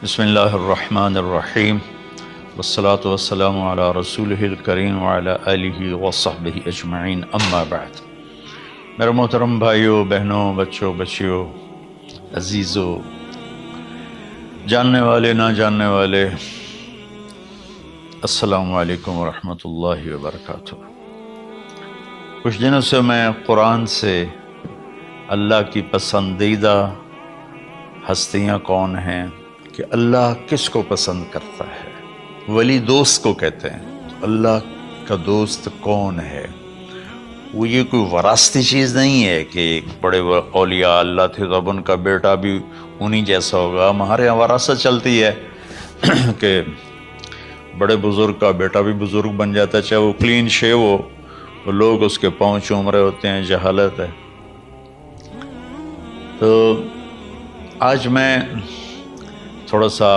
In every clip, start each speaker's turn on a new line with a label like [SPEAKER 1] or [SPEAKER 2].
[SPEAKER 1] بسم اللہ الرحمن الرحیم والصلاة والسلام علی رسولہ الکریم وعلی آلہ وصحبہ اجمعین، اما بعد۔ میرے محترم بھائیوں، بہنوں، بچوں، بچیوں، عزیزوں، جاننے والے، نہ جاننے والے، السلام علیکم ورحمۃ اللہ وبرکاتہ۔ کچھ دنوں سے میں قرآن سے اللہ کی پسندیدہ ہستیاں کون ہیں، کہ اللہ کس کو پسند کرتا ہے، ولی دوست کو کہتے ہیں۔ تو اللہ کا دوست کون ہے؟ وہ یہ کوئی وراثتی چیز نہیں ہے کہ ایک بڑے اولیاء اللہ تھے تو اب ان کا بیٹا بھی انہی جیسا ہوگا۔ ہمارے یہاں وراثت چلتی ہے کہ بڑے بزرگ کا بیٹا بھی بزرگ بن جاتا ہے، چاہے وہ کلین شیو ہو، وہ لوگ اس کے پاؤں چوم رہے ہوتے ہیں، جہالت ہے۔ تو آج میں تھوڑا سا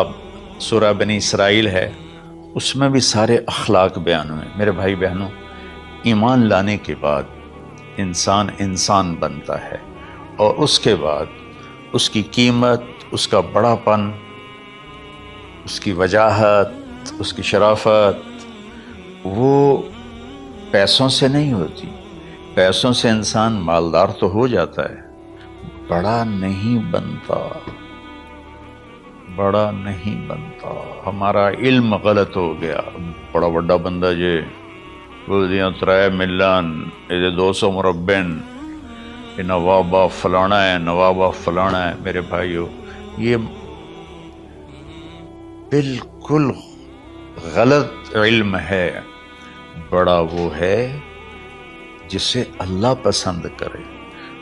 [SPEAKER 1] سورہ بنی اسرائیل ہے، اس میں بھی سارے اخلاق بیان ہوئے۔ میرے بھائی بہنوں، ایمان لانے کے بعد انسان بنتا ہے، اور اس کے بعد اس کی قیمت، اس کا بڑا پن، اس کی وجاہت، اس کی شرافت وہ پیسوں سے نہیں ہوتی۔ پیسوں سے انسان مالدار تو ہو جاتا ہے، بڑا نہیں بنتا، بڑا نہیں بنتا۔ ہمارا علم غلط ہو گیا۔ بڑا بڑا بندہ جے بولدیاں 3 ملن، یہ 200 مربع، یہ نوابہ فلانا ہے، نوابہ فلانا ہے۔ میرے بھائیو، یہ بالکل غلط علم ہے۔ بڑا وہ ہے جسے اللہ پسند کرے،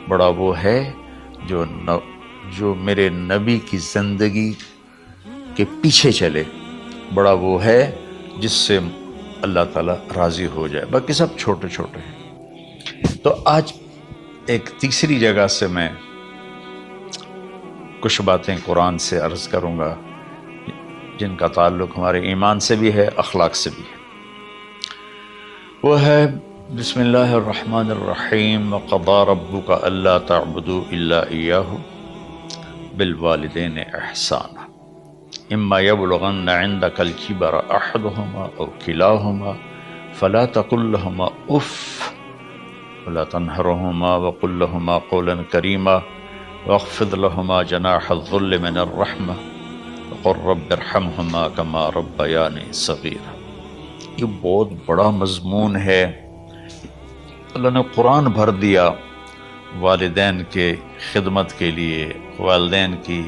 [SPEAKER 1] بڑا وہ ہے جو میرے نبی کی زندگی کے پیچھے چلے، بڑا وہ ہے جس سے اللہ تعالیٰ راضی ہو جائے، باقی سب چھوٹے چھوٹے ہیں۔ تو آج ایک تیسری جگہ سے میں کچھ باتیں قرآن سے عرض کروں گا جن کا تعلق ہمارے ایمان سے بھی ہے، اخلاق سے بھی ہے۔ وہ ہے بسم اللہ الرحمن الرحیم، وَقَضَىٰ رَبُّكَ أَلَّا تَعْبُدُوا إِلَّا إِيَّاهُ بِالْوَالِدَيْنِ إِحْسَانًا إِمَّا يَبْلُغَنَّ عِندَكَ الْكِبَرَ أَحَدُهُمَا أَوْ كِلَاهُمَا فَلَا تَقُل لَّهُمَا أُفٍّ وَلَا تَنْهَرْهُمَا وَقُل لَّهُمَا قَوْلًا كَرِيمًا وَاخْفِضْ لَهُمَا جَنَاحَ الذُّلِّ مِنَ الرَّحْمَةِ وَقُل رَّبِّ ارْحَمْهُمَا كَمَا رَبَّيَانِي صَغِيرًا۔ یہ بہت بڑا مضمون ہے۔ اللہ نے قرآن بھر دیا والدین کے خدمت کے لیے، والدین کی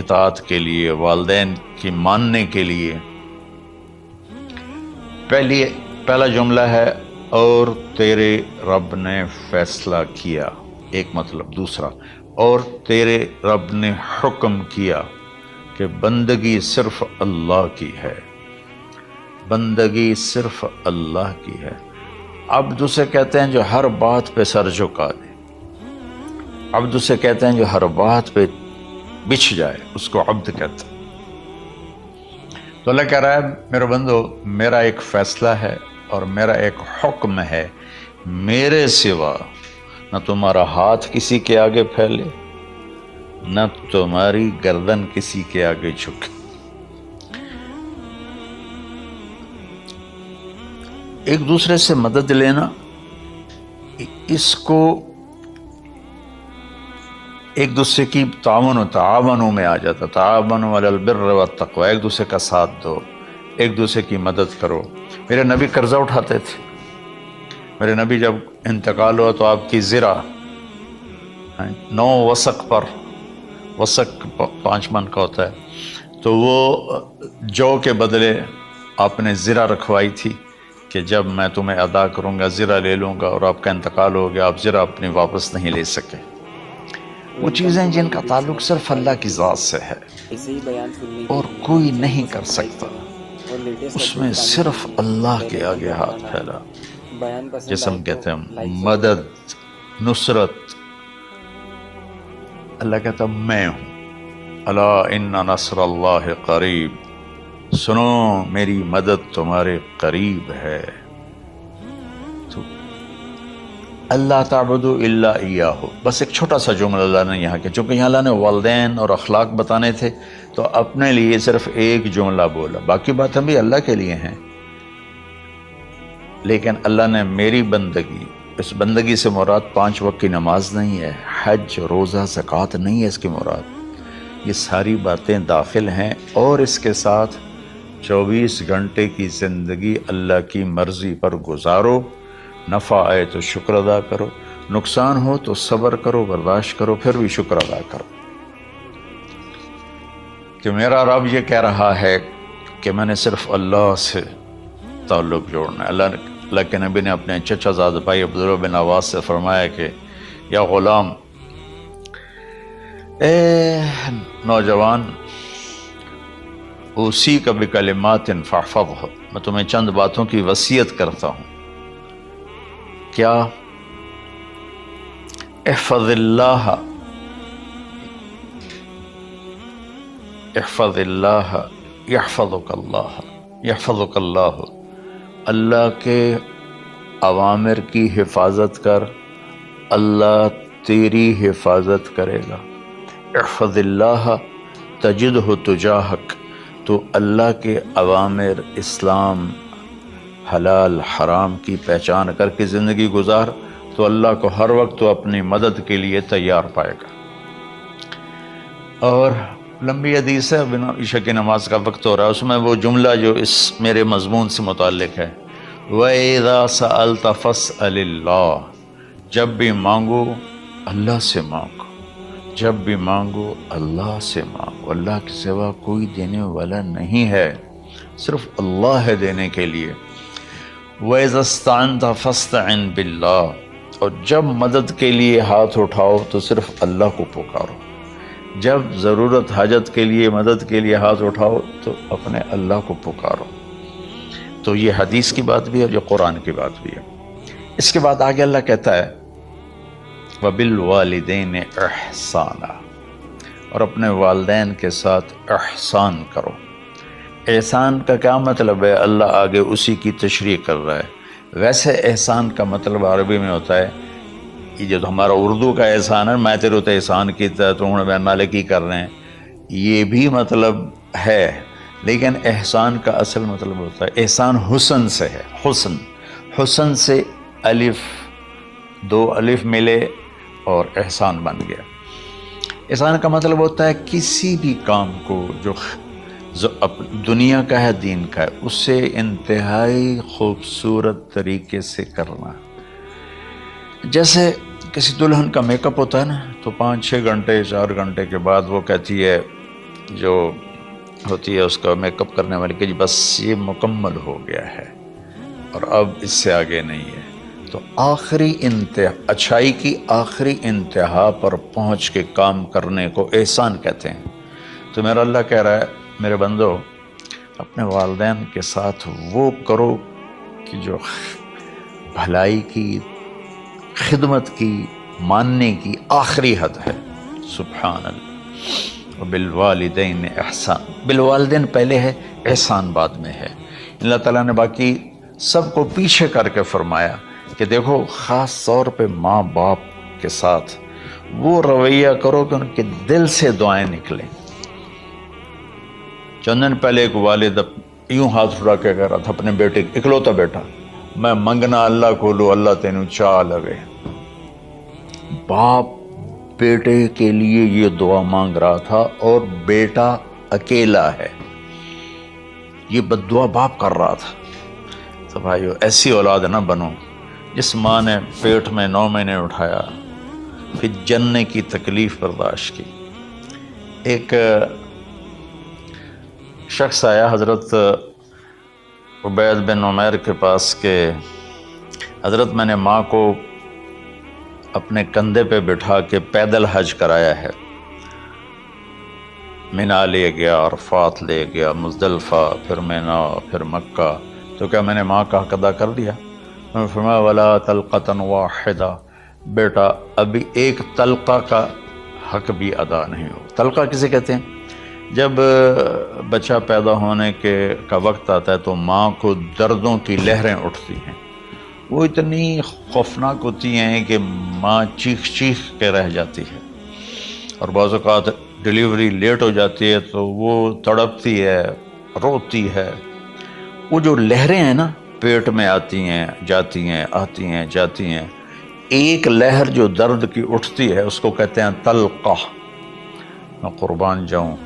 [SPEAKER 1] اطاعت کے لیے، والدین کی ماننے کے لیے۔ پہلا جملہ ہے اور تیرے رب نے فیصلہ کیا، ایک مطلب۔ دوسرا، اور تیرے رب نے حکم کیا کہ بندگی صرف اللہ کی ہے، بندگی صرف اللہ کی ہے۔ عبد اسے کہتے ہیں جو ہر بات پہ سر جھکا دے، عبد اسے کہتے ہیں جو ہر بات پہ بچھ جائے، اس کو عبد کہتے ہیں۔ تو اللہ کہہ رہا ہے میرے بندو، میرا ایک فیصلہ ہے اور میرا ایک حکم ہے، میرے سوا نہ تمہارا ہاتھ کسی کے آگے پھیلے، نہ تمہاری گردن کسی کے آگے جھکے۔ ایک دوسرے سے مدد لینا، اس کو ایک دوسرے کی تعاونوں میں آ جاتا۔ تعاونوا علی البر والتقوی، ایک دوسرے کا ساتھ دو، ایک دوسرے کی مدد کرو۔ میرے نبی قرضہ اٹھاتے تھے۔ میرے نبی جب انتقال ہوا تو آپ کی زرہ 9 وسق پر، وسق 5 من کا ہوتا ہے، تو وہ جو کے بدلے آپ نے زرہ رکھوائی تھی کہ جب میں تمہیں ادا کروں گا زرہ لے لوں گا، اور آپ کا انتقال ہو گیا، آپ زرہ اپنی واپس نہیں لے سکے۔ وہ چیزیں جن کا تعلق صرف اللہ کی ذات سے ہے اور کوئی نہیں کر سکتا، اس میں صرف اللہ کے آگے ہاتھ پھیلا۔ جیسے ہم کہتے ہیں مدد، نصرت، اللہ کہتا میں ہوں۔ الا ان نصر اللہ قریب، سنو میری مدد تمہارے قریب ہے۔ تو اللہ تعبدوا الا ایاہ، بس ایک چھوٹا سا جملہ اللہ نے یہاں کیا، چونکہ یہاں اللہ نے والدین اور اخلاق بتانے تھے تو اپنے لیے صرف ایک جملہ بولا، باقی باتیں بھی اللہ کے لیے ہیں، لیکن اللہ نے میری بندگی، اس بندگی سے مراد 5 وقت کی نماز نہیں ہے، حج، روزہ، زکوٰۃ نہیں ہے اس کی مراد، یہ ساری باتیں داخل ہیں، اور اس کے ساتھ 24 گھنٹے کی زندگی اللہ کی مرضی پر گزارو، نفع آئے تو شکر ادا کرو، نقصان ہو تو صبر کرو، برداشت کرو، پھر بھی شکر ادا کرو کہ میرا رب یہ کہہ رہا ہے کہ میں نے صرف اللہ سے تعلق جوڑنا ہے۔ اللہ کے نبی نے اپنے چچا زاد بھائی عبداللہ بن عباس سے فرمایا کہ یا غلام، اے نوجوان، اوصیک بکلمات فاحفظھا، میں تمہیں چند باتوں کی وصیت کرتا ہوں، کیا؟ احفظ اللہ، احفظ اللہ یحفظک اللہ، یحفظک اللہ، اللہ کے اوامر کی حفاظت کر، اللہ تیری حفاظت کرے گا۔ احفظ اللہ تجدہ تجاہک، تو اللہ کے اوامر، اسلام، حلال حرام کی پہچان کر کے زندگی گزار تو اللہ کو ہر وقت تو اپنی مدد کے لیے تیار پائے گا۔ اور لمبی حدیث ہے، بنا عشاء کی نماز کا وقت ہو رہا ہے، اس میں وہ جملہ جو اس میرے مضمون سے متعلق ہے، وَإِذَا سَأَلْتَ فَاسْأَلِ اللَّهِ، جب بھی مانگو اللہ سے مانگو، جب بھی مانگو اللہ سے مانگو، اللہ کے سوا کوئی دینے والا نہیں ہے، صرف اللہ ہے دینے کے لیے۔ وَإِذَا اسْتَعَنْتَ فَاسْتَعِنْ بِاللَّهِ، اور جب مدد کے لیے ہاتھ اٹھاؤ تو صرف اللہ کو پکارو، جب ضرورت حاجت کے لیے، مدد کے لیے ہاتھ اٹھاؤ تو اپنے اللہ کو پکارو۔ تو یہ حدیث کی بات بھی ہے، جو قرآن کی بات بھی ہے۔ اس کے بعد آگے اللہ کہتا ہے وَبِالْوَالِدَيْنِ إِحْسَانًا، اور اپنے والدین کے ساتھ احسان کرو۔ احسان کا کیا مطلب ہے؟ اللہ آگے اسی کی تشریح کر رہا ہے۔ ویسے احسان کا مطلب عربی میں ہوتا ہے، یہ جو ہمارا اردو کا احسان ہے، میں تیرے تو احسان کیتا تو ہوں میں نالے کی کر رہے ہیں، یہ بھی مطلب ہے، لیکن احسان کا اصل مطلب ہوتا ہے، احسان حسن سے ہے، حسن، حسن سے الف، 2 الف ملے اور احسان بن گیا۔ احسان کا مطلب ہوتا ہے کسی بھی کام کو جو دنیا کا ہے، دین کا ہے، اسے انتہائی خوبصورت طریقے سے کرنا۔ جیسے کسی دلہن کا میک اپ ہوتا ہے نا، تو 5-6 گھنٹے 4 گھنٹے کے بعد وہ کہتی ہے، جو ہوتی ہے اس کا میک اپ کرنے والی، کہ جی بس یہ مکمل ہو گیا ہے اور اب اس سے آگے نہیں ہے۔ تو آخری اچھائی کی آخری انتہا پر پہنچ کے کام کرنے کو احسان کہتے ہیں۔ تو میرا اللہ کہہ رہا ہے، میرے بندو، اپنے والدین کے ساتھ وہ کرو کہ جو بھلائی کی، خدمت کی، ماننے کی آخری حد ہے۔ سبحان اللہ۔ وبالوالدین احسان، بالوالدین پہلے ہے، احسان بعد میں ہے۔ اللہ تعالیٰ نے باقی سب کو پیچھے کر کے فرمایا کہ دیکھو، خاص طور پہ ماں باپ کے ساتھ وہ رویہ کرو کہ ان کے دل سے دعائیں نکلیں۔ چند دن پہلے ایک والد یوں ہاتھ اٹھا کے کہہ رہا تھا اپنے بیٹے، اکلوتا بیٹا، میں منگنا اللہ کو لو، اللہ تینوں چاہ لگے۔ باپ بیٹے کے لیے یہ دعا مانگ رہا تھا، اور بیٹا اکیلا ہے، یہ بد دعا باپ کر رہا تھا۔ تو بھائیو، ایسی اولاد نہ بنو جس ماں نے پیٹ میں 9 مہینے اٹھایا، پھر جننے کی تکلیف برداشت کی۔ ایک شخص آیا حضرت عبید بن عمیر کے پاس کہ حضرت، میں نے ماں کو اپنے کندھے پہ بٹھا کے پیدل حج کرایا ہے، مینا لے گیا، عرفات لے گیا، مزدلفہ، پھر مینا، پھر مکہ، تو کیا میں نے ماں کا حق ادا کر دیا؟ میں نے فرمایا ولا طلقۃ واحدہ، بیٹا ابھی ایک طلقہ کا حق بھی ادا نہیں ہو۔ طلقہ کسے کہتے ہیں؟ جب بچہ پیدا ہونے کا وقت آتا ہے تو ماں کو دردوں کی لہریں اٹھتی ہیں، وہ اتنی خوفناک ہوتی ہیں کہ ماں چیخ چیخ کے رہ جاتی ہے، اور بعض اوقات ڈیلیوری لیٹ ہو جاتی ہے تو وہ تڑپتی ہے، روتی ہے۔ وہ جو لہریں ہیں نا پیٹ میں آتی ہیں جاتی ہیں، آتی ہیں جاتی ہیں، ایک لہر جو درد کی اٹھتی ہے اس کو کہتے ہیں طلقہ۔ میں قربان جاؤں،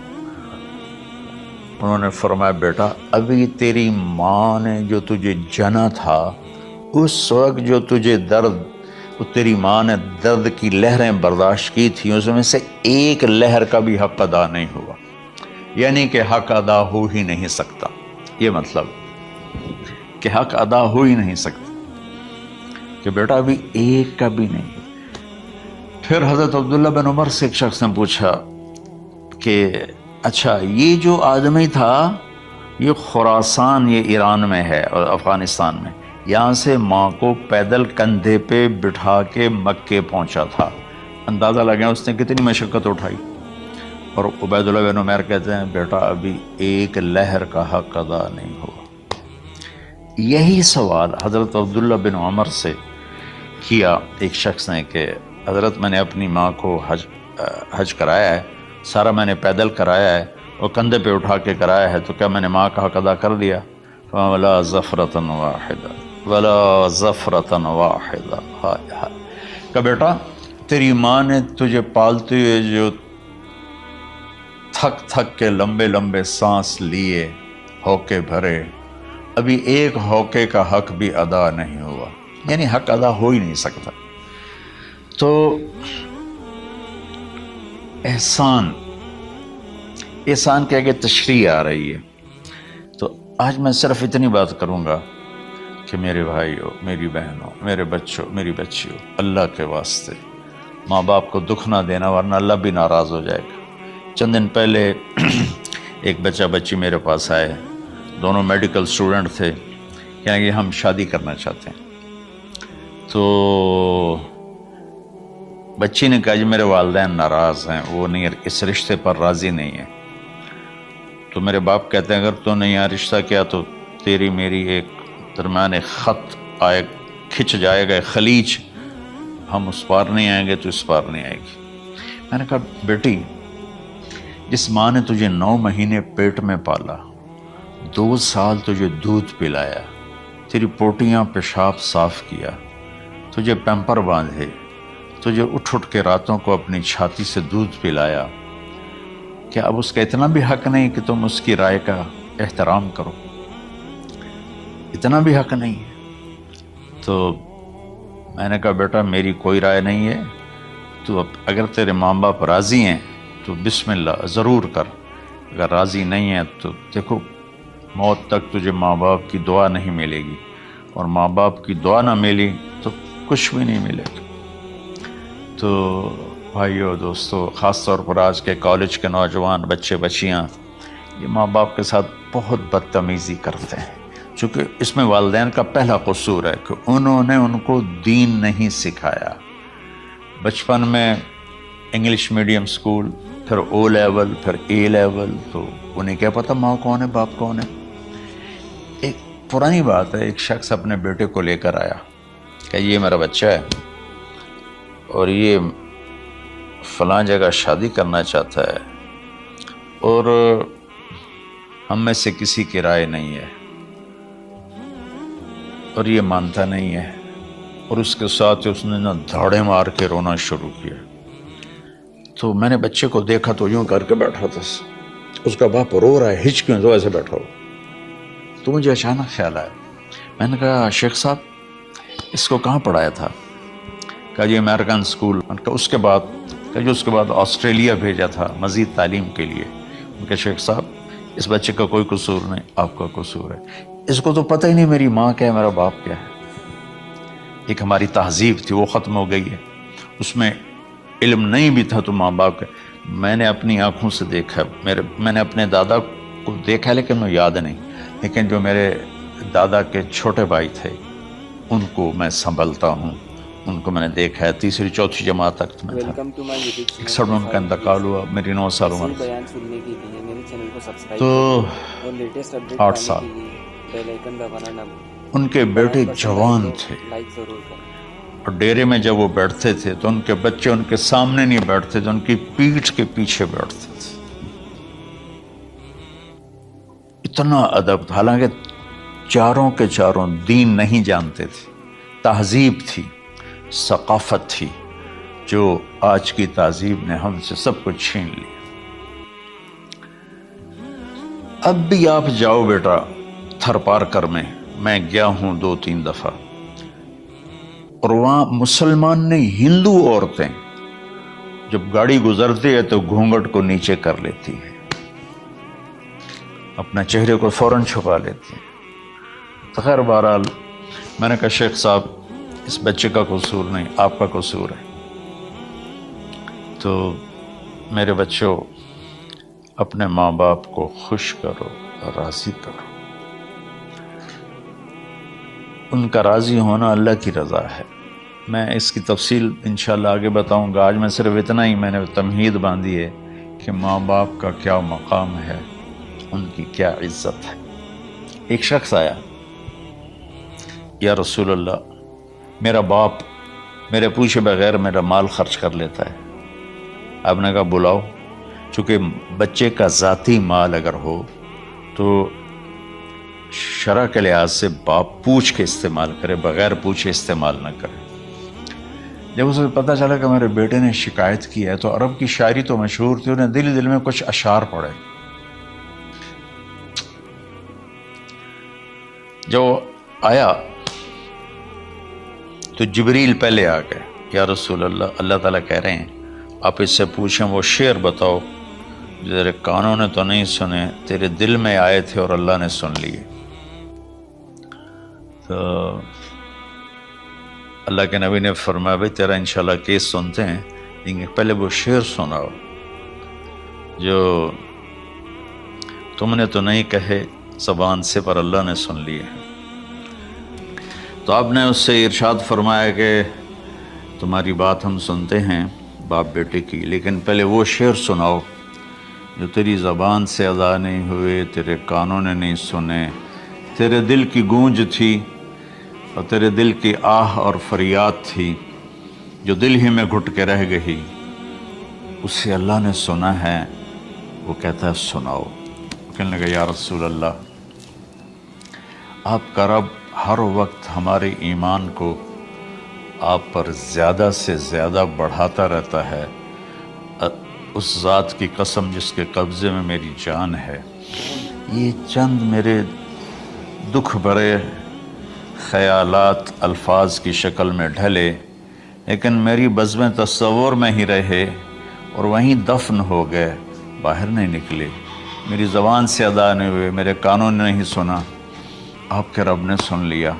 [SPEAKER 1] انہوں نے فرمایا بیٹا ابھی تیری ماں نے جو تجھے جنا تھا اس وقت جو تجھے درد، وہ تیری ماں نے درد کی لہریں برداشت کی تھی، اس میں سے ایک لہر کا بھی حق ادا نہیں ہوا، یعنی کہ حق ادا ہو ہی نہیں سکتا۔ یہ مطلب کہ حق ادا ہو ہی نہیں سکتا، کہ بیٹا ابھی ایک کا بھی نہیں۔ پھر حضرت عبداللہ بن عمر سے ایک شخص نے پوچھا کہ اچھا یہ جو آدمی تھا یہ خراسان، یہ ایران میں ہے اور افغانستان میں، یہاں سے ماں کو پیدل کندھے پہ بٹھا کے مکے پہنچا تھا، اندازہ لگا اس نے کتنی مشقت اٹھائی۔ اور عبید اللہ بن عمر کہتے ہیں بیٹا ابھی ایک لہر کا حق ادا نہیں ہوا۔ یہی سوال حضرت عبداللہ بن عمر سے کیا ایک شخص نے کہ حضرت میں نے اپنی ماں کو حج کرایا ہے، سارا میں نے پیدل کرایا ہے اور کندھے پہ اٹھا کے کرایا ہے، تو کیا میں نے ماں کا حق ادا کر دیا؟ وَلَا زَفْرَةً وَاحِدًا وَلَا زَفْرَةً وَاحِدًا۔ ہائے ہائے، کہ بیٹا تیری ماں نے تجھے پالتے ہوئے جو تھک تھک کے لمبے لمبے سانس لیے، ہوکے بھرے، ابھی ایک ہوکے کا حق بھی ادا نہیں ہوا، یعنی حق ادا ہو ہی نہیں سکتا۔ تو احسان کے آگے تشریح آ رہی ہے۔ تو آج میں صرف اتنی بات کروں گا کہ میرے بھائیوں، میری بہنوں، میرے بچوں، میری بچیوں، اللہ کے واسطے ماں باپ کو دکھ نہ دینا ورنہ اللہ بھی ناراض ہو جائے گا۔ چند دن پہلے ایک بچہ بچی میرے پاس آئے، دونوں میڈیکل اسٹوڈنٹ تھے، کہ ہم شادی کرنا چاہتے ہیں۔ تو بچی نے کہا جی میرے والدین ناراض ہیں، وہ نہیں، اس رشتے پر راضی نہیں ہیں۔ تو میرے باپ کہتے ہیں اگر تو نے یہاں رشتہ کیا تو تیری میری ایک درمیان ایک خط آئے، کھچ جائے گا خلیج، ہم اس پار نہیں آئیں گے تو اس پار نہیں آئے گی۔ میں نے کہا بیٹی جس ماں نے تجھے 9 مہینے پیٹ میں پالا، 2 سال تجھے دودھ پلایا، تیری پوٹیاں پیشاب صاف کیا، تجھے پیمپر باندھے، تجھے اٹھ اٹھ کے راتوں کو اپنی چھاتی سے دودھ پلایا، کیا اب اس کا اتنا بھی حق نہیں کہ تم اس کی رائے کا احترام کرو؟ اتنا بھی حق نہیں ہے؟ تو میں نے کہا بیٹا میری کوئی رائے نہیں ہے، تو اب اگر تیرے ماں باپ راضی ہیں تو بسم اللہ ضرور کر، اگر راضی نہیں ہے تو دیکھو موت تک تجھے ماں باپ کی دعا نہیں ملے گی، اور ماں باپ کی دعا نہ ملی تو کچھ بھی نہیں ملے گا۔ تو بھائیو دوستو، خاص طور پر آج کے کالج کے نوجوان بچے بچیاں یہ ماں باپ کے ساتھ بہت بدتمیزی کرتے ہیں، چونکہ اس میں والدین کا پہلا قصور ہے کہ انہوں نے ان کو دین نہیں سکھایا۔ بچپن میں انگلش میڈیم اسکول، پھر او لیول، پھر اے لیول، تو انہیں کیا پتہ ماں کون ہے باپ کون ہے۔ ایک پرانی بات ہے، ایک شخص اپنے بیٹے کو لے کر آیا کہ یہ میرا بچہ ہے اور یہ فلاں جگہ شادی کرنا چاہتا ہے، اور ہم میں سے کسی کی رائے نہیں ہے، اور یہ مانتا نہیں ہے، اور اس کے ساتھ اس نے نا دھاڑے مار کے رونا شروع کیا۔ تو میں نے بچے کو دیکھا تو یوں کر کے بیٹھا تھا، اس کا باپ رو رہا ہے، ہچ کیوں تو ایسے بیٹھا ہو۔ تو مجھے اچانک خیال آیا، میں نے کہا شیخ صاحب اس کو کہاں پڑھایا تھا؟ کہا جی امریکن اسکول۔ اس کے بعد کہ جو اس کے بعد آسٹریلیا بھیجا تھا مزید تعلیم کے لیے۔ ان کے شیخ صاحب اس بچے کا کوئی قصور نہیں، آپ کا قصور ہے، اس کو تو پتہ ہی نہیں میری ماں کیا ہے، میرا باپ کیا ہے۔ ایک ہماری تہذیب تھی وہ ختم ہو گئی ہے، اس میں علم نہیں بھی تھا تو ماں باپ کا۔ میں نے اپنی آنکھوں سے دیکھا، میں نے اپنے دادا کو دیکھا لیکن مجھے یاد نہیں، لیکن جو میرے دادا کے چھوٹے بھائی تھے ان کو میں سنبھلتا ہوں، ان کو میں نے دیکھا ہے، 3ری 4تھی جماعت تک میں تھا۔ 61 میں ان کا انتقال ہوا، میری 9 سال عمر تھی، تو 8 سال ان کے بیٹے جوان تھے، اور ڈیرے میں جب وہ بیٹھتے تھے تو ان کے بچے ان کے سامنے نہیں بیٹھتے تھے، ان کی پیٹھ کے پیچھے بیٹھتے تھے. اتنا ادب تھا، حالانکہ چاروں کے چاروں دین نہیں جانتے تھے. تہذیب تھی، ثقافت تھی، جو آج کی تہذیب نے ہم سے سب کچھ چھین لی. اب بھی آپ جاؤ بیٹا تھر پارکر میں گیا ہوں 2-3 دفعہ، اور وہاں مسلمان نہیں، ہندو عورتیں جب گاڑی گزرتی ہے تو گھونگھٹ کو نیچے کر لیتی ہیں، اپنا چہرے کو فوراً چھپا لیتی ہیں. تو خیر بہرحال میں نے کہا شیخ صاحب اس بچے کا قصور نہیں، آپ کا قصور ہے. تو میرے بچوں، اپنے ماں باپ کو خوش کرو اور راضی کرو. ان کا راضی ہونا اللہ کی رضا ہے. میں اس کی تفصیل انشاءاللہ آگے بتاؤں گا. آج میں صرف اتنا ہی میں نے تمہید باندھی ہے کہ ماں باپ کا کیا مقام ہے، ان کی کیا عزت ہے. ایک شخص آیا، یا رسول اللہ میرا باپ میرے پوچھے بغیر میرا مال خرچ کر لیتا ہے. آپ نے کہا بلاؤ. چونکہ بچے کا ذاتی مال اگر ہو تو شرع کے لحاظ سے باپ پوچھ کے استعمال کرے، بغیر پوچھے استعمال نہ کرے. جب اسے پتہ چلا کہ میرے بیٹے نے شکایت کی ہے، تو عرب کی شاعری تو مشہور تھی، انہیں دل دل میں کچھ اشعار پڑھے. جو آیا تو جبریل پہلے آ گئے. یا رسول اللہ، اللہ تعالیٰ کہہ رہے ہیں آپ اس سے پوچھیں وہ شعر بتاؤ جو تیرے کانوں نے تو نہیں سنے، تیرے دل میں آئے تھے اور اللہ نے سن لیے. تو اللہ کے نبی نے فرمایا بھائی تیرا انشاءاللہ کیس سنتے ہیں، لیکن پہلے وہ شعر سناؤ جو تم نے تو نہیں کہے زبان سے پر اللہ نے سن لیے. تو آپ نے اس سے ارشاد فرمایا کہ تمہاری بات ہم سنتے ہیں باپ بیٹے کی، لیکن پہلے وہ شعر سناؤ جو تیری زبان سے ادا نہیں ہوئے، تیرے کانوں نے نہیں سنے، تیرے دل کی گونج تھی اور تیرے دل کی آہ اور فریاد تھی جو دل ہی میں گھٹ کے رہ گئی، اسے اللہ نے سنا ہے. وہ کہتا ہے سناؤ. کہنے لگا یا رسول اللہ آپ کا رب ہر وقت ہمارے ایمان کو آپ پر زیادہ سے زیادہ بڑھاتا رہتا ہے. اس ذات کی قسم جس کے قبضے میں میری جان ہے. یہ چند میرے دکھ بھرے خیالات الفاظ کی شکل میں ڈھلے، لیکن میری بزم تصور میں ہی رہے اور وہیں دفن ہو گئے، باہر نہیں نکلے، میری زبان سے ادا نہیں ہوئے، میرے کانوں نے نہیں سنا، آپ کے رب نے سن لیا.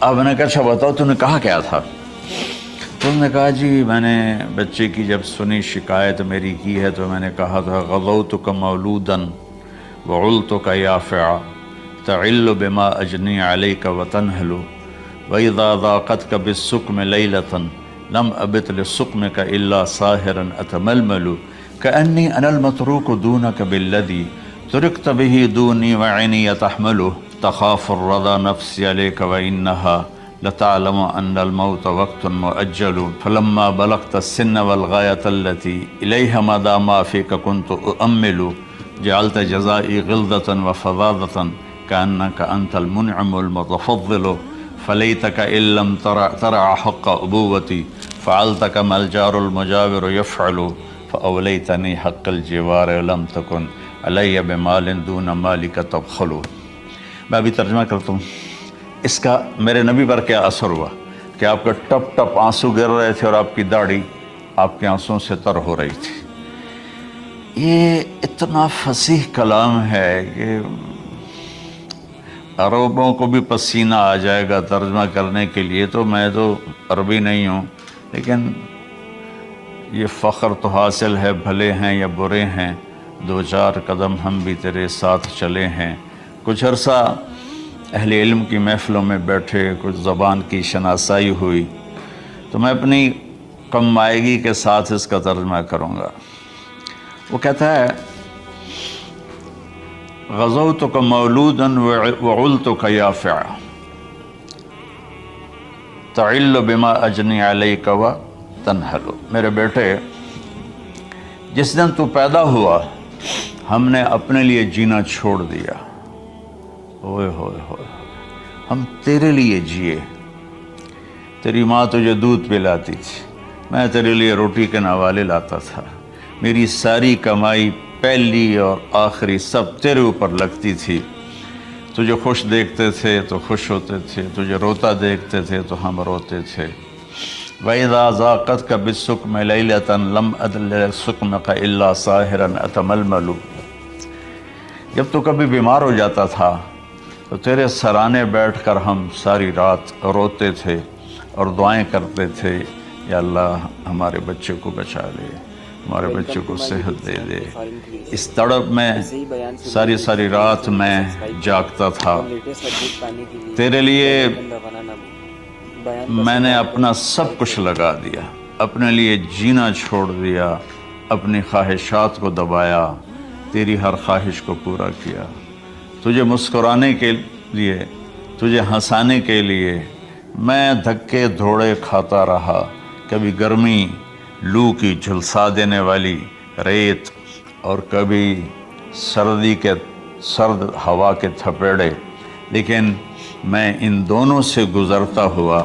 [SPEAKER 1] آپ نے کہا اچھا بتاؤ تم نے کہا کیا تھا؟ تو انہوں نے کہا جی میں نے بچے کی جب سنی شکایت میری کی ہے تو میں نے کہا تھا غضوتک مولودا وعلتک یافعا تعل بما اجنی علیک وتنہل واذا ضاقتک بالسقم لیلۃ لم ابت لسقمک الا ساہرا اتململ کأنی انا المتروک دونک بالذی ترکت به دونی وعینی تحملہ تخاف الرضا نفسی علیک وإنہا لتعلم ان الموت وقت مؤجل فلما بلغت السن والغایة التي الیہ مدى ما فیک كنت اؤمل جعلت جزائی غلظة وفظاظة كأنك انت المنعم المتفضل فلیتک ان لم ترع حق ابوتی فعلت كما الجار المجاور يفعل فأولیتنی حق الجوار لم تکن علی بمال دون مالک تبخل. میں ابھی ترجمہ کرتا ہوں. اس کا میرے نبی پر کیا اثر ہوا کہ آپ کا ٹپ ٹپ آنسو گر رہے تھے اور آپ کی داڑھی آپ کے آنسوں سے تر ہو رہی تھی. یہ اتنا فصیح کلام ہے کہ عربوں کو بھی پسینہ آ جائے گا ترجمہ کرنے کے لیے. تو میں تو عربی نہیں ہوں، لیکن یہ فخر تو حاصل ہے، بھلے ہیں یا برے ہیں 2-4 قدم ہم بھی تیرے ساتھ چلے ہیں. کچھ عرصہ اہل علم کی محفلوں میں بیٹھے، کچھ زبان کی شناسائی ہوئی، تو میں اپنی کم مائگی کے ساتھ اس کا ترجمہ کروں گا. وہ کہتا ہے غزوتک مولودا وعلتک یافع تعل بما اجنی علیک وتنحل۔ میرے بیٹے، جس دن تو پیدا ہوا ہم نے اپنے لیے جینا چھوڑ دیا، ہوئے ہوئے ہوئے، ہم تیرے لیے جیے۔ تیری ماں تجھے دودھ پلاتی تھی، میں تیرے لیے روٹی کے نوالے لاتا تھا، میری ساری کمائی پہلی اور آخری سب تیرے اوپر لگتی تھی۔ تجھے خوش دیکھتے تھے تو خوش ہوتے تھے، تجھے روتا دیکھتے تھے تو ہم روتے تھے۔ وَإِذَا ذَاقَتْكَ بِالسُّقْمِ لَيْلَةً لَمْ أَدْلِ سُقْمَكَ إِلَّا سَاهِرًا أَتَمَلْمَلُ۔ جب تو کبھی بیمار ہو جاتا تھا تو تیرے سرانے بیٹھ کر ہم ساری رات روتے تھے اور دعائیں کرتے تھے، یا اللہ ہمارے بچے کو بچا لے، ہمارے بچے کو صحت دے دے۔ اس تڑپ میں ساری رات میں جاگتا تھا تیرے لیے۔ میں نے اپنا سب کچھ لگا دیا، اپنے لیے جینا چھوڑ دیا، اپنی خواہشات کو دبایا، تیری ہر خواہش کو پورا کیا، تجھے مسکرانے کے لیے، تجھے ہنسانے کے لیے میں دھکے دھوڑے کھاتا رہا، کبھی گرمی لو کی جھلسا دینے والی ریت اور کبھی سردی کے سرد ہوا کے تھپیڑے، لیکن میں ان دونوں سے گزرتا ہوا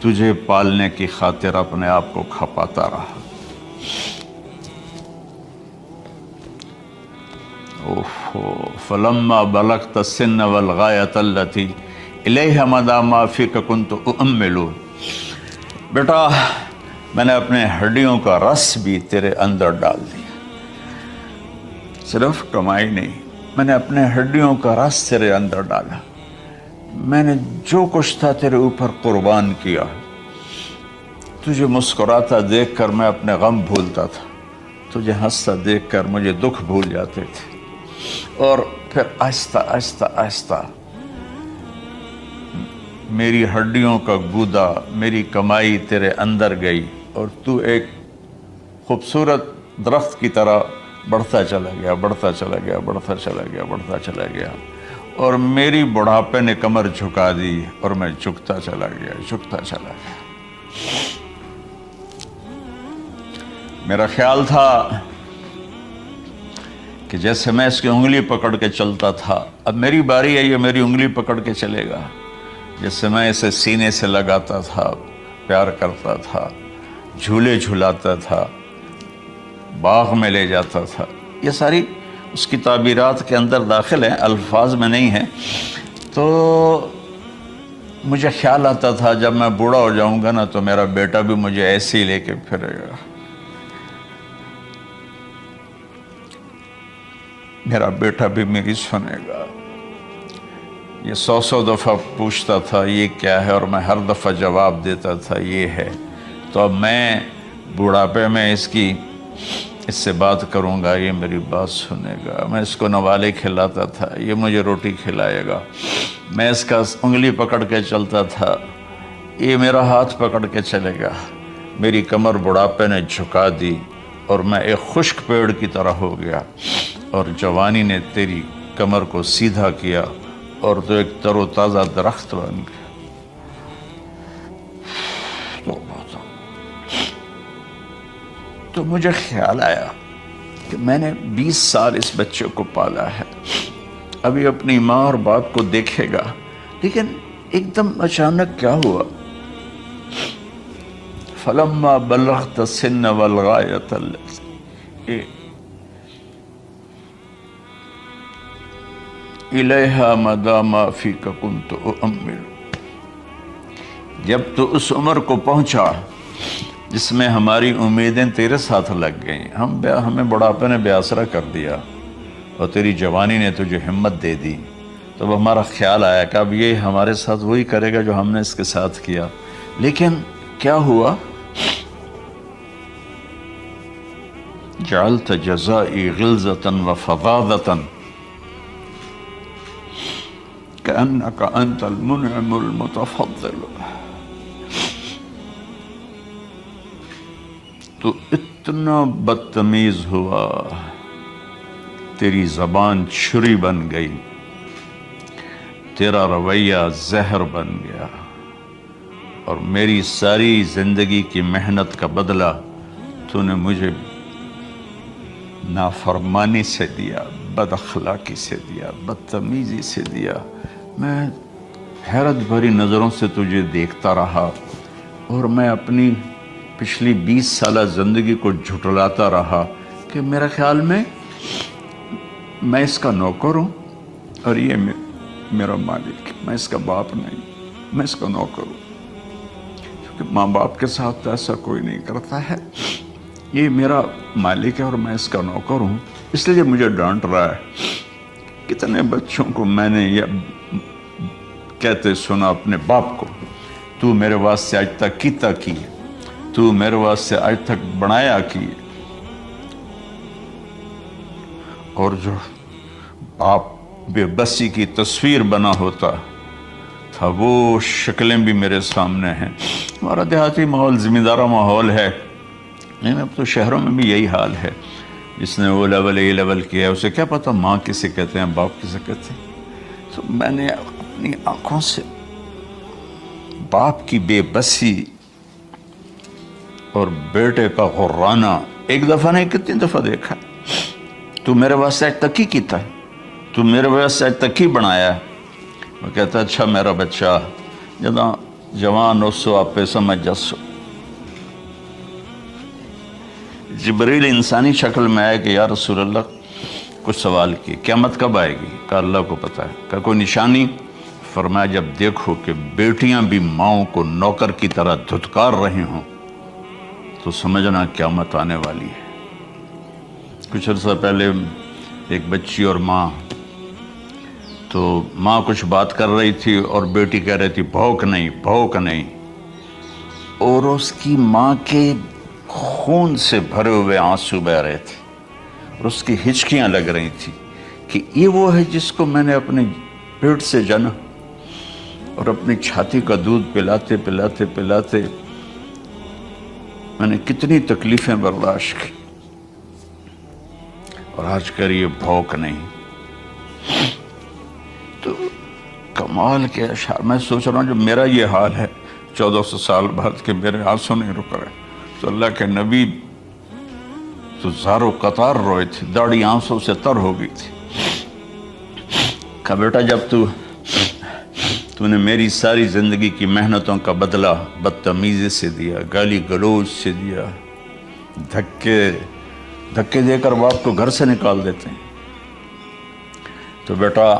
[SPEAKER 1] تجھے پالنے کی خاطر اپنے آپ کو کھپاتا رہا۔ فلما بلغت السن والغایۃ التی الیہ مدی ما فیک کنت اؤمل۔ بیٹا، میں نے اپنے ہڈیوں کا رس بھی تیرے اندر ڈال دیا، صرف کمائی نہیں، میں نے اپنے ہڈیوں کا رس تیرے اندر ڈالا، میں نے جو کچھ تھا تیرے اوپر قربان کیا۔ تجھے مسکراتا دیکھ کر میں اپنے غم بھولتا تھا، تجھے ہنستا دیکھ کر مجھے دکھ بھول جاتے تھے، اور پھر آہستہ آہستہ آہستہ میری ہڈیوں کا گودا، میری کمائی تیرے اندر گئی، اور تو ایک خوبصورت درخت کی طرح بڑھتا چلا گیا، بڑھتا چلا گیا، بڑھتا چلا گیا، بڑھتا چلا گیا، اور میری بڑھاپے نے کمر جھکا دی اور میں جھکتا چلا گیا، جھکتا چلا گیا۔ میرا خیال تھا کہ جیسے میں اس کی انگلی پکڑ کے چلتا تھا، اب میری باری ہے، یہ میری انگلی پکڑ کے چلے گا۔ جیسے میں اسے سینے سے لگاتا تھا، پیار کرتا تھا، جھولے جھلاتا تھا، باغ میں لے جاتا تھا، یہ ساری اس کی تعبیرات کے اندر داخل ہیں، الفاظ میں نہیں ہیں۔ تو مجھے خیال آتا تھا جب میں بوڑھا ہو جاؤں گا نا تو میرا بیٹا بھی مجھے ایسے ہی لے کے پھرے گا، میرا بیٹا بھی میری سنے گا۔ یہ 100 دفعہ پوچھتا تھا یہ کیا ہے، اور میں ہر دفعہ جواب دیتا تھا یہ ہے۔ تو اب میں بوڑھاپے میں اس سے بات کروں گا، یہ میری بات سنے گا۔ میں اس کو نوالے کھلاتا تھا، یہ مجھے روٹی کھلائے گا۔ میں اس کا انگلی پکڑ کے چلتا تھا، یہ میرا ہاتھ پکڑ کے چلے گا۔ میری کمر بڑھاپے نے جھکا دی اور میں ایک خشک پیڑ کی طرح ہو گیا، اور جوانی نے تیری کمر کو سیدھا کیا اور تو ایک تر و تازہ درخت بن گیا۔ تو مجھے خیال آیا کہ میں نے 20 سال اس بچے کو پالا ہے، ابھی اپنی ماں اور باپ کو دیکھے گا، لیکن ایک دم اچانک کیا ہوا؟ فلما بلغت السن والغایۃ التی الیہا مدی ما فیک کنت اؤمل۔ جب تو اس عمر کو پہنچا جس میں ہماری امیدیں تیرے ساتھ لگ گئیں، ہمیں بڑھاپے نے بے آسرا کر دیا اور تیری جوانی نے تجھے ہمت دے دی، تو ہمارا خیال آیا کہ اب یہ ہمارے ساتھ وہی کرے گا جو ہم نے اس کے ساتھ کیا۔ لیکن کیا ہوا؟ جعلت جزائی غلظۃ وفظاظۃ کأنک انت المنعم المتفضل۔ تو اتنا بدتمیز ہوا، تیری زبان چھری بن گئی، تیرا رویہ زہر بن گیا، اور میری ساری زندگی کی محنت کا بدلہ تو نے مجھے نافرمانی سے دیا، بد اخلاقی سے دیا، بدتمیزی سے دیا۔ میں حیرت بھری نظروں سے تجھے دیکھتا رہا، اور میں اپنی پچھلی 20 سالہ زندگی کو جھٹلاتا رہا کہ میرے خیال میں اس کا نوکر ہوں اور یہ میرا مالک، میں اس کا باپ نہیں، میں اس کا نوکر ہوں، کیونکہ ماں باپ کے ساتھ ایسا کوئی نہیں کرتا ہے، یہ میرا مالک ہے اور میں اس کا نوکر ہوں، اس لیے مجھے ڈانٹ رہا ہے۔ کتنے بچوں کو میں نے یہ کہتے سنا اپنے باپ کو، تو میرے واسطے آج تک کیتا کی، تو میرے واسطے آج تک بنایا کی، اور جو باپ بے بسی کی تصویر بنا ہوتا تھا وہ شکلیں بھی میرے سامنے ہیں۔ ہمارا دیہاتی ماحول زمیندارہ ماحول ہے، اب تو شہروں میں بھی یہی حال ہے، جس نے وہ لیول اے لیول کیا ہے اسے کیا پتا ماں کسے کہتے ہیں، باپ کسے کہتے ہیں۔ تو میں نے اپنی آنکھوں سے باپ کی بے بسی اور بیٹے کا غرانہ ایک دفعہ نہیں کتنی دفعہ دیکھا۔ تو میرے واسطے آج تک ہی کیتا ہے، تو میرے واسطے آج تک ہی بنایا ہے۔ وہ کہتا ہے اچھا میرا بچہ جداں جوان ہو سو آپ پہ سمجھ جسو۔ جبریل انسانی شکل میں آئے کہ یا رسول اللہ کچھ سوال کیے، قیامت کب آئے گی؟ کہا اللہ کو پتہ ہے۔ کہا کوئی نشانی؟ فرمایا جب دیکھو کہ بیٹیاں بھی ماؤں کو نوکر کی طرح دھتکار رہی ہوں تو سمجھنا قیامت آنے والی ہے۔ کچھ عرصہ پہلے ایک بچی اور ماں، تو ماں کچھ بات کر رہی تھی اور بیٹی کہہ رہی تھی بھوک نہیں بھوک نہیں، اور اس کی ماں کے خون سے بھرے ہوئے آنسو بہ رہے تھے اور اس کی ہچکیاں لگ رہی تھی کہ یہ وہ ہے جس کو میں نے اپنے پیٹ سے جنا، اور اپنی چھاتی کا دودھ پلاتے پلاتے پلاتے میں نے کتنی تکلیفیں برداشت کی، اور آج کر یہ بھوک نہیں۔ تو کمال کے اشعار میں سوچ رہا ہوں جو میرا یہ حال ہے 1400 سال بعد کہ میرے آنسو نہیں رک رہے، تو اللہ کے نبی تو زار و قطار روئے تھے، داڑھی آنسوں سے تر ہو گئی تھی۔ کہا بیٹا جب تو نے میری ساری زندگی کی محنتوں کا بدلہ بدتمیزی سے دیا، گالی گلوچ سے دیا، دھکے دے کر باپ کو گھر سے نکال دیتے ہیں، تو بیٹا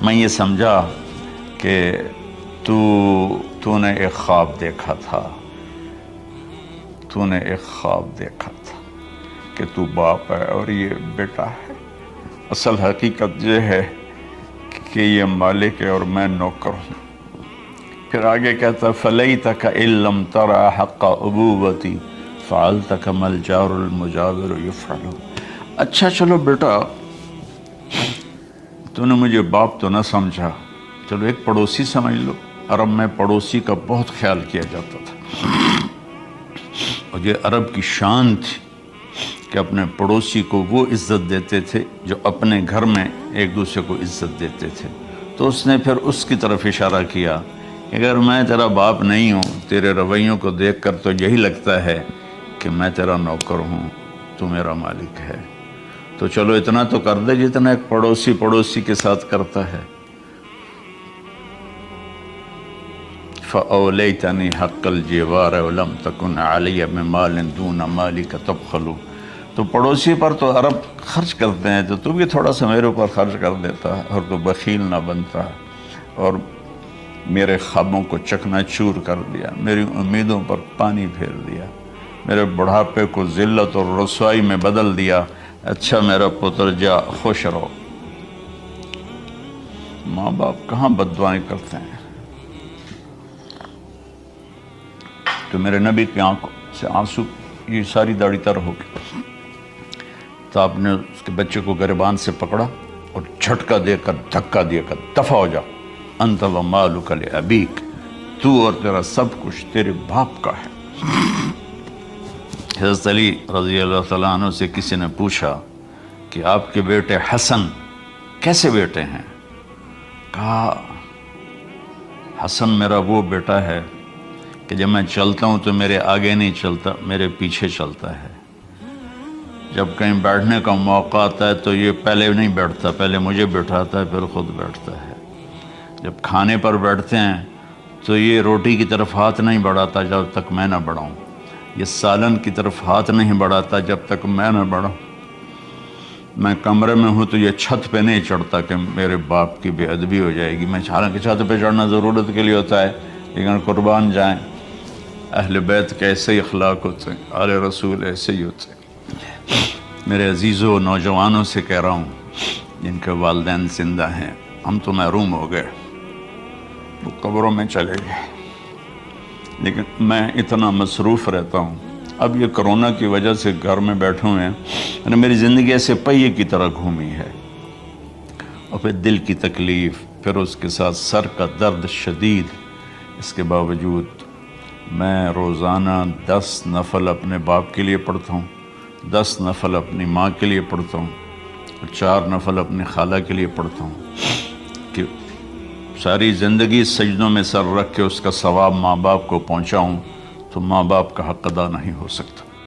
[SPEAKER 1] میں یہ سمجھا کہ تو نے ایک خواب دیکھا تھا، تو نے ایک خواب دیکھا تھا کہ تو باپ ہے اور یہ بیٹا ہے۔ اصل حقیقت یہ ہے کہ یہ مالک ہے اور میں نوکر ہوں۔ پھر آگے کہتا فَلَيْتَكَ إِن لَمْ تَرَ حَقَّ أُبُوَّتِي فَعَلْتَ كَمَا الْجَارُ الْمُجَاوِرُ يَفْعَلُ۔ اچھا چلو بیٹا تو نے مجھے باپ تو نہ سمجھا، چلو ایک پڑوسی سمجھ لو۔ عرب میں پڑوسی کا بہت خیال کیا جاتا تھا، اور یہ عرب کی شان تھی کہ اپنے پڑوسی کو وہ عزت دیتے تھے جو اپنے گھر میں ایک دوسرے کو عزت دیتے تھے۔ تو اس نے پھر اس کی طرف اشارہ کیا کہ اگر میں تیرا باپ نہیں ہوں، تیرے رویوں کو دیکھ کر تو یہی لگتا ہے کہ میں تیرا نوکر ہوں، تو میرا مالک ہے، تو چلو اتنا تو کر دے جتنا ایک پڑوسی کے ساتھ کرتا ہے۔ فَأَوْلَيْتَنِي حَقَّ الْجِوَارِ وَلَمْ تَكُنْ عَلَيَّ بِمَالٍ دُونَ مَالِكَ تَبْخَلُ۔ تو پڑوسی پر تو عرب خرچ کرتے ہیں، تو بھی تھوڑا سا میرے اوپر خرچ کر دیتا ہے اور تو بخیل نہ بنتا، اور میرے خوابوں کو چکنا چور کر دیا، میری امیدوں پر پانی پھیر دیا، میرے بڑھاپے کو ذلت اور رسوائی میں بدل دیا۔ اچھا میرا پتر جا خوش رہو۔ ماں باپ کہاں بد دعائیں کرتے ہیں؟ تو میرے نبی کی آنکھوں سے آنسو، یہ ساری داڑھی تر ہو گئی، تو آپ نے اس کے بچے کو گریبان سے پکڑا اور جھٹکا دے کر دھکا دے کر دفع ہو جا، انت ومالک لابیک، تو اور تیرا سب کچھ تیرے باپ کا ہے۔ حضرت علی رضی اللہ تعالیٰ عنہ سے کسی نے پوچھا کہ آپ کے بیٹے حسن کیسے بیٹے ہیں؟ کہا حسن میرا وہ بیٹا ہے کہ جب میں چلتا ہوں تو میرے آگے نہیں چلتا، میرے پیچھے چلتا ہے۔ جب کہیں بیٹھنے کا موقع آتا ہے تو یہ پہلے نہیں بیٹھتا، پہلے مجھے بٹھاتا ہے پھر خود بیٹھتا ہے۔ جب کھانے پر بیٹھتے ہیں تو یہ روٹی کی طرف ہاتھ نہیں بڑھاتا جب تک میں نہ بڑھاؤں، یہ سالن کی طرف ہاتھ نہیں بڑھاتا جب تک میں نہ بڑھاؤں۔ میں کمرے میں ہوں تو یہ چھت پہ نہیں چڑھتا کہ میرے باپ کی بے ادبی ہو جائے گی۔ میں حالانکہ چھت پہ چڑھنا ضرورت کے لیے ہوتا ہے، لیکن قربان جائیں اہل بیت کے ایسے ہی اخلاق ہوتے ہیں، آل رسول ایسے ہی ہوتے ہیں۔ میرے عزیزوں نوجوانوں سے کہہ رہا ہوں جن کے والدین زندہ ہیں، ہم تو محروم ہو گئے، وہ قبروں میں چلے گئے، لیکن میں اتنا مصروف رہتا ہوں۔ اب یہ کرونا کی وجہ سے گھر میں بیٹھے ہوئے ہیں، یعنی میری زندگی ایسے پہیے کی طرح گھومی ہے، اور پھر دل کی تکلیف، پھر اس کے ساتھ سر کا درد شدید۔ اس کے باوجود میں روزانہ 10 نفل اپنے باپ کے لیے پڑھتا ہوں، 10 نفل اپنی ماں کے لیے پڑھتا ہوں، اور 4 نفل اپنی خالہ کے لیے پڑھتا ہوں، کہ ساری زندگی سجدوں میں سر رکھ کے اس کا ثواب ماں باپ کو پہنچاؤں، تو ماں باپ کا حق ادا نہیں ہو سکتا۔